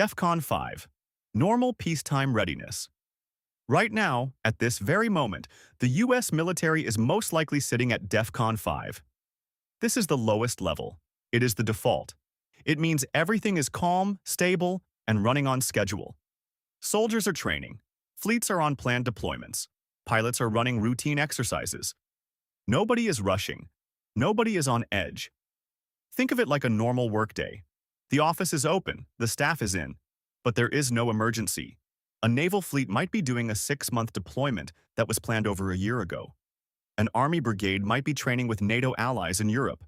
DEFCON 5. Normal Peacetime Readiness. Right now, at this very moment, the U.S. military is most likely sitting at DEFCON 5. This is the lowest level. It is the default. It means everything is calm, stable, and running on schedule. Soldiers are training. Fleets are on planned deployments. Pilots are running routine exercises. Nobody is rushing. Nobody is on edge. Think of it like a normal workday. The office is open, the staff is in, but there is no emergency. A naval fleet might be doing a 6-month deployment that was planned over a year ago. An army brigade might be training with NATO allies in Europe.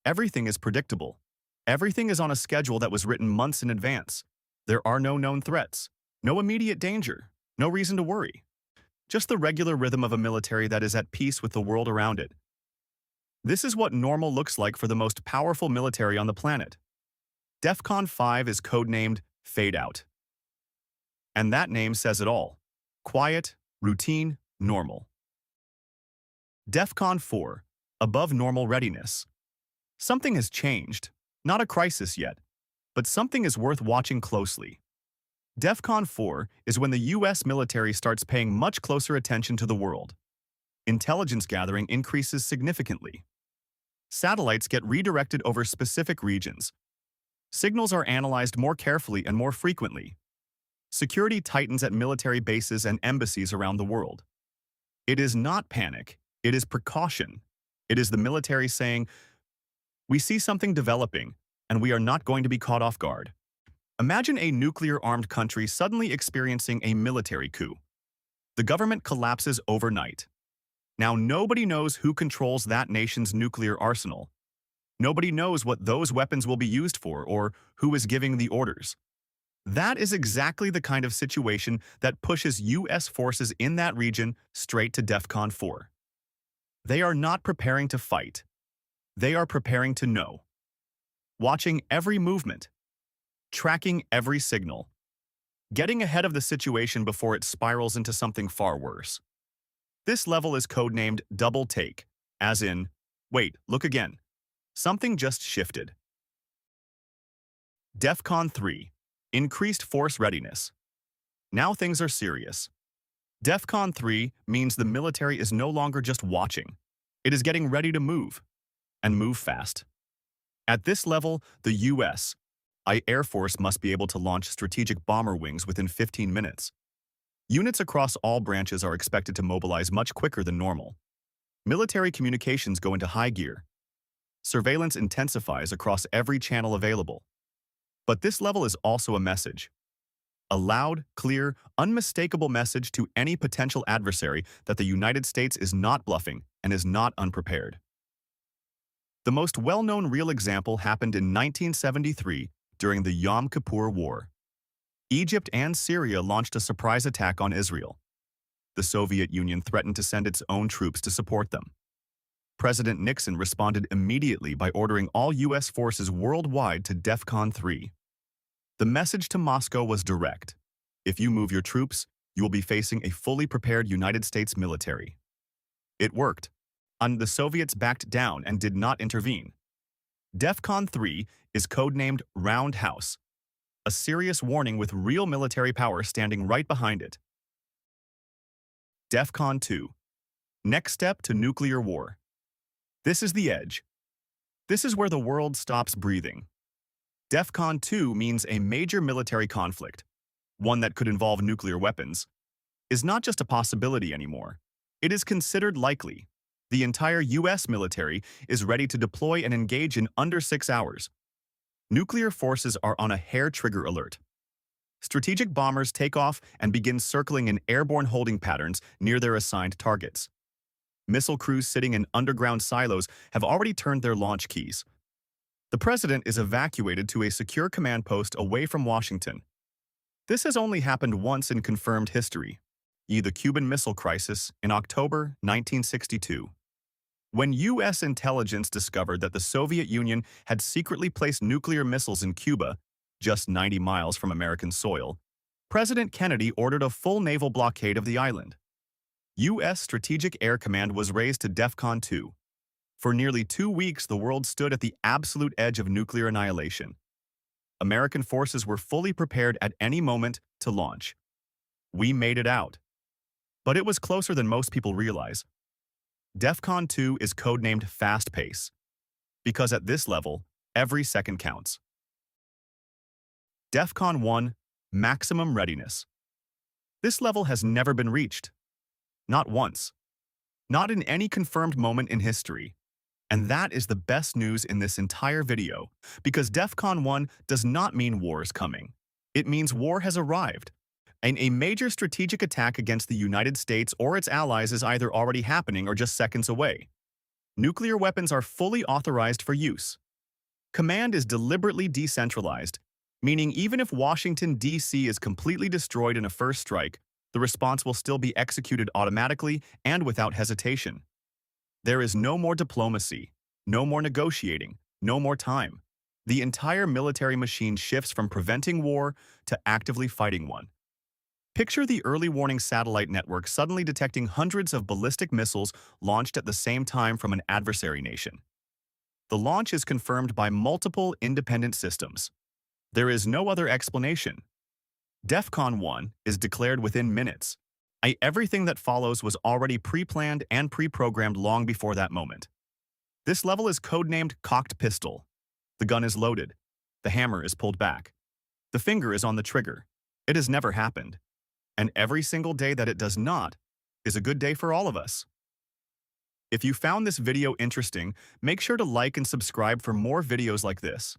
Everything is predictable. Everything is on a schedule that was written months in advance. There are no known threats, no immediate danger, no reason to worry. Just the regular rhythm of a military that is at peace with the world around it. This is what normal looks like for the most powerful military on the planet. DEFCON 5 is codenamed Fade Out. And that name says it all. Quiet, routine, normal. DEFCON 4, Above Normal Readiness. Something has changed. Not a crisis yet, but something is worth watching closely. DEFCON 4 is when the U.S. military starts paying much closer attention to the world. Intelligence gathering increases significantly. Satellites get redirected over specific regions. Signals are analyzed more carefully and more frequently. Security tightens at military bases and embassies around the world. It is not panic, it is precaution. It is the military saying, "We see something developing, and we are not going to be caught off guard." Imagine a nuclear-armed country suddenly experiencing a military coup. The government collapses overnight. Now nobody knows who controls that nation's nuclear arsenal. Nobody knows what those weapons will be used for or who is giving the orders. That is exactly the kind of situation that pushes U.S. forces in that region straight to DEFCON 4. They are not preparing to fight. They are preparing to know. Watching every movement. Tracking every signal. Getting ahead of the situation before it spirals into something far worse. This level is codenamed Double Take, as in, wait, look again. Something just shifted. DEFCON 3. Increased Force Readiness. Now things are serious. DEFCON 3 means the military is no longer just watching. It is getting ready to move, and move fast. At this level, the U.S. Air Force must be able to launch strategic bomber wings within 15 minutes. Units across all branches are expected to mobilize much quicker than normal. Military communications go into high gear. Surveillance intensifies across every channel available. But this level is also a message. A loud, clear, unmistakable message to any potential adversary that the United States is not bluffing and is not unprepared. The most well-known real example happened in 1973 during the Yom Kippur War. Egypt and Syria launched a surprise attack on Israel. The Soviet Union threatened to send its own troops to support them. President Nixon responded immediately by ordering all U.S. forces worldwide to DEFCON 3. The message to Moscow was direct. If you move your troops, you will be facing a fully prepared United States military. It worked, and the Soviets backed down and did not intervene. DEFCON 3 is codenamed Roundhouse, a serious warning with real military power standing right behind it. DEFCON 2. Next step to nuclear war. This is the edge. This is where the world stops breathing. DEFCON 2 means a major military conflict, one that could involve nuclear weapons, is not just a possibility anymore. It is considered likely. The entire U.S. military is ready to deploy and engage in under 6 hours. Nuclear forces are on a hair-trigger alert. Strategic bombers take off and begin circling in airborne holding patterns near their assigned targets. Missile crews sitting in underground silos have already turned their launch keys. The president is evacuated to a secure command post away from Washington. This has only happened once in confirmed history, the Cuban Missile Crisis in October 1962. When U.S. intelligence discovered that the Soviet Union had secretly placed nuclear missiles in Cuba, just 90 miles from American soil, President Kennedy ordered a full naval blockade of the island. U.S. Strategic Air Command was raised to DEFCON 2. For nearly 2 weeks, the world stood at the absolute edge of nuclear annihilation. American forces were fully prepared at any moment to launch. We made it out. But it was closer than most people realize. DEFCON 2 is codenamed Fast Pace, because at this level, every second counts. DEFCON 1, Maximum Readiness. This level has never been reached. Not once. Not in any confirmed moment in history. And that is the best news in this entire video, because DEFCON 1 does not mean war is coming. It means war has arrived. And a major strategic attack against the United States or its allies is either already happening or just seconds away. Nuclear weapons are fully authorized for use. Command is deliberately decentralized, meaning even if Washington, D.C. is completely destroyed in a first strike, the response will still be executed automatically and without hesitation. There is no more diplomacy, no more negotiating, no more time. The entire military machine shifts from preventing war to actively fighting one. Picture the early warning satellite network suddenly detecting hundreds of ballistic missiles launched at the same time from an adversary nation. The launch is confirmed by multiple independent systems. There is no other explanation. DEFCON 1 is declared within minutes. Everything that follows was already pre-planned and pre-programmed long before that moment. This level is codenamed Cocked Pistol. The gun is loaded. The hammer is pulled back. The finger is on the trigger. It has never happened. And every single day that it does not is a good day for all of us. If you found this video interesting, make sure to like and subscribe for more videos like this.